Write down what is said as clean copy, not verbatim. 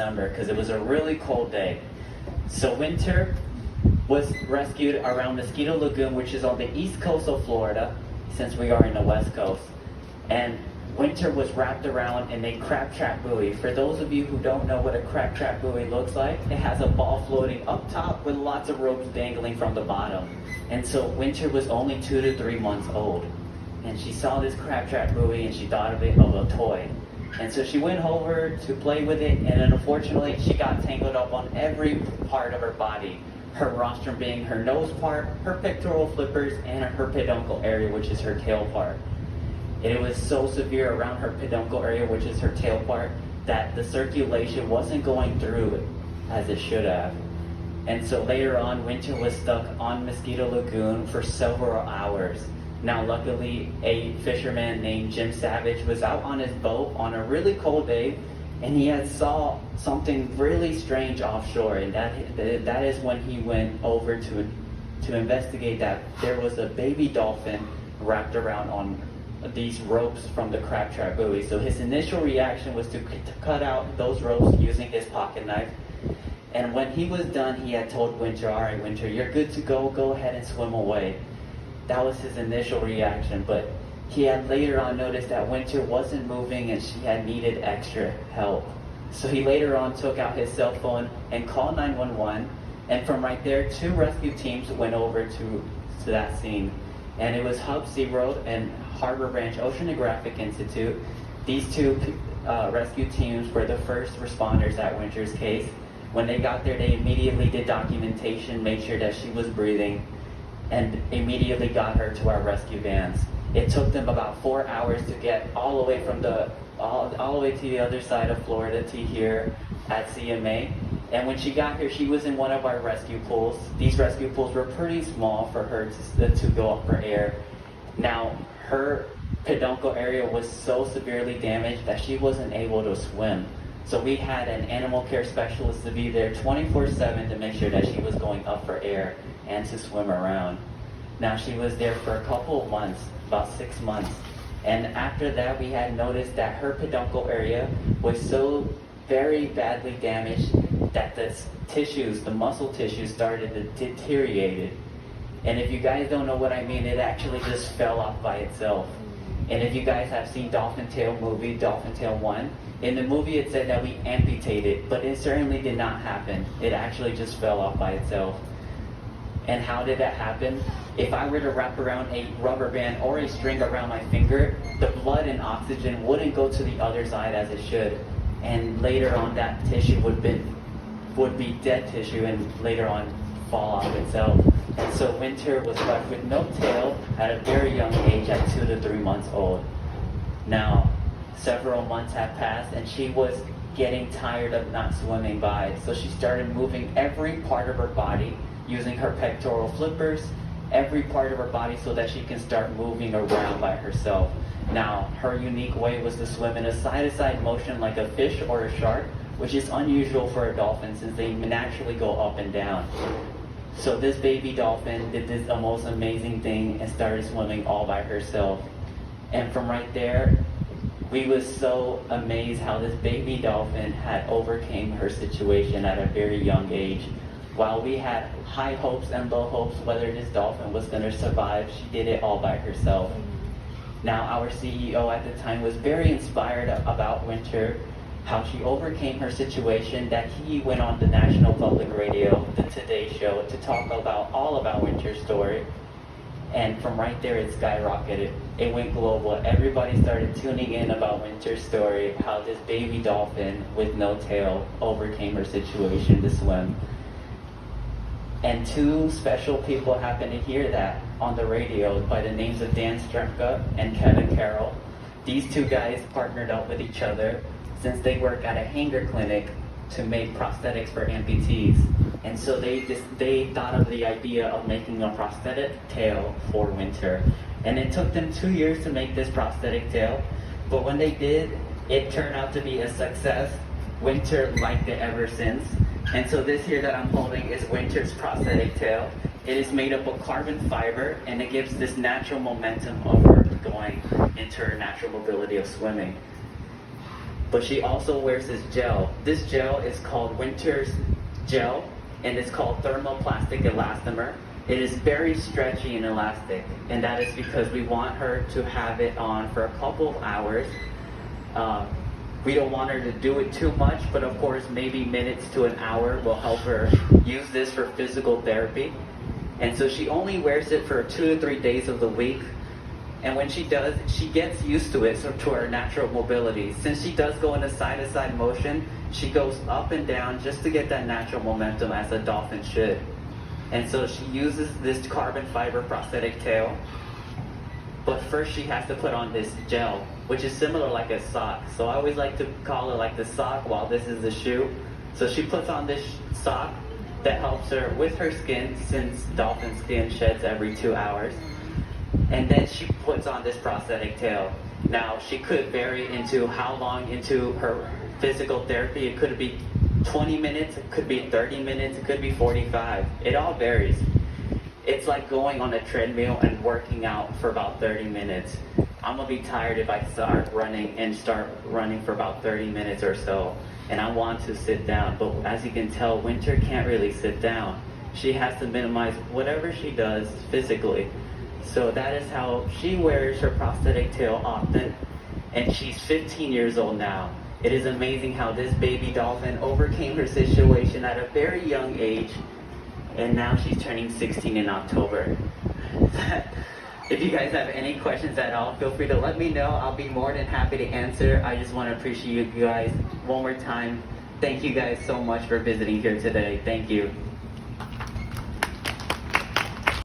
December because it was a really cold day. So Winter was rescued around Mosquito Lagoon, which is on the east coast of Florida, since we are in the west coast. And Winter was wrapped around in a crab trap buoy. For those of you who don't know what a crab trap buoy looks like, it has a ball floating up top with lots of ropes dangling from the bottom. And so Winter was only 2 to 3 months old. And she saw this crab trap buoy and she thought of it of a toy. And so she went over to play with it, and then unfortunately she got tangled up on every part of her body. Her rostrum being her nose part, her pectoral flippers, and her peduncle area, which is her tail part. And it was so severe around her peduncle area, which is her tail part, that the circulation wasn't going through it as it should have. And so later on, Winter was stuck on Mosquito Lagoon for several hours. Now luckily, a fisherman named Jim Savage was out on his boat on a really cold day, and he had saw something really strange offshore, and that is when he went over to investigate that there was a baby dolphin wrapped around on these ropes from the crab trap buoy. So his initial reaction was to cut out those ropes using his pocket knife. And when he was done, he had told Winter, "All right, Winter, you're good to go. Go ahead and swim away." That was his initial reaction, but he had later on noticed that Winter wasn't moving and she had needed extra help. So he later on took out his cell phone and called 911, and from right there, 2 rescue teams went over to that scene. And it was Hub SeaWorld and Harbor Branch Oceanographic Institute. These 2 rescue teams were the first responders at Winter's case. When they got there, they immediately did documentation, made sure that she was breathing, and immediately got her to our rescue vans. It took them about 4 hours to get all the way from all the way to the other side of Florida to here at CMA. And when she got here, she was in one of our rescue pools. These rescue pools were pretty small for her to go up for air. Now, her peduncle area was so severely damaged that she wasn't able to swim. So we had an animal care specialist to be there 24/7 to make sure that she was going up for air and to swim around. Now, she was there for a couple of months, about 6 months. And after that, we had noticed that her peduncle area was so very badly damaged that the muscle tissue started to deteriorate. And if you guys don't know what I mean, it actually just fell off by itself. And if you guys have seen Dolphin Tale movie, Dolphin Tale 1, in the movie it said that we amputated, but it certainly did not happen. It actually just fell off by itself. And how did that happen? If I were to wrap around a rubber band or a string around my finger, the blood and oxygen wouldn't go to the other side as it should. And later on, that tissue would be dead tissue and later on fall off itself. And so Winter was left with no tail at a very young age, at 2 to 3 months old. Now, several months have passed and she was getting tired of not swimming by. So she started moving every part of her body, using her pectoral flippers, every part of her body, so that she can start moving around by herself. Now, her unique way was to swim in a side-to-side motion like a fish or a shark, which is unusual for a dolphin since they naturally go up and down. So this baby dolphin did this most amazing thing and started swimming all by herself. And from right there, we was so amazed how this baby dolphin had overcame her situation at a very young age. While we had high hopes and low hopes whether this dolphin was going to survive, she did it all by herself. Now, our CEO at the time was very inspired about Winter, how she overcame her situation, that he went on the National Public Radio, the Today Show, to talk all about Winter's story. And from right there, it skyrocketed. It went global. Everybody started tuning in about Winter's story, how this baby dolphin with no tail overcame her situation to swim. And 2 special people happened to hear that on the radio by the names of Dan Stremka and Kevin Carroll. These 2 guys partnered up with each other since they work at a hanger clinic to make prosthetics for amputees. And so they thought of the idea of making a prosthetic tail for Winter. And it took them 2 years to make this prosthetic tail, but when they did, it turned out to be a success. Winter liked it ever since. And so this here that I'm holding is Winter's prosthetic tail. It is made up of carbon fiber, and it gives this natural momentum of her going into her natural mobility of swimming. But she also wears this gel. This gel is called Winter's Gel, and it's called thermoplastic elastomer. It is very stretchy and elastic, and that is because we want her to have it on for a couple of hours. We don't want her to do it too much, but of course maybe minutes to an hour will help her use this for physical therapy. And so she only wears it for 2 to 3 days of the week. And when she does, she gets used to it, so to her natural mobility. Since she does go in a side-to-side motion, she goes up and down just to get that natural momentum as a dolphin should. And so she uses this carbon fiber prosthetic tail. But first she has to put on this gel, which is similar like a sock. So I always like to call it like the sock while this is the shoe. So she puts on this sock that helps her with her skin, since dolphin skin sheds every 2 hours. And then she puts on this prosthetic tail. Now, she could vary into how long into her physical therapy. It could be 20 minutes, it could be 30 minutes, it could be 45. It all varies. It's like going on a treadmill and working out for about 30 minutes. I'm gonna be tired if I start running for about 30 minutes or so, and I want to sit down. But as you can tell, Winter can't really sit down. She has to minimize whatever she does physically. So that is how she wears her prosthetic tail often, and she's 15 years old now. It is amazing how this baby dolphin overcame her situation at a very young age, and now she's turning 16 in October. If you guys have any questions at all, feel free to let me know. I'll be more than happy to answer. I just want to appreciate you guys one more time. Thank you guys so much for visiting here today. Thank you.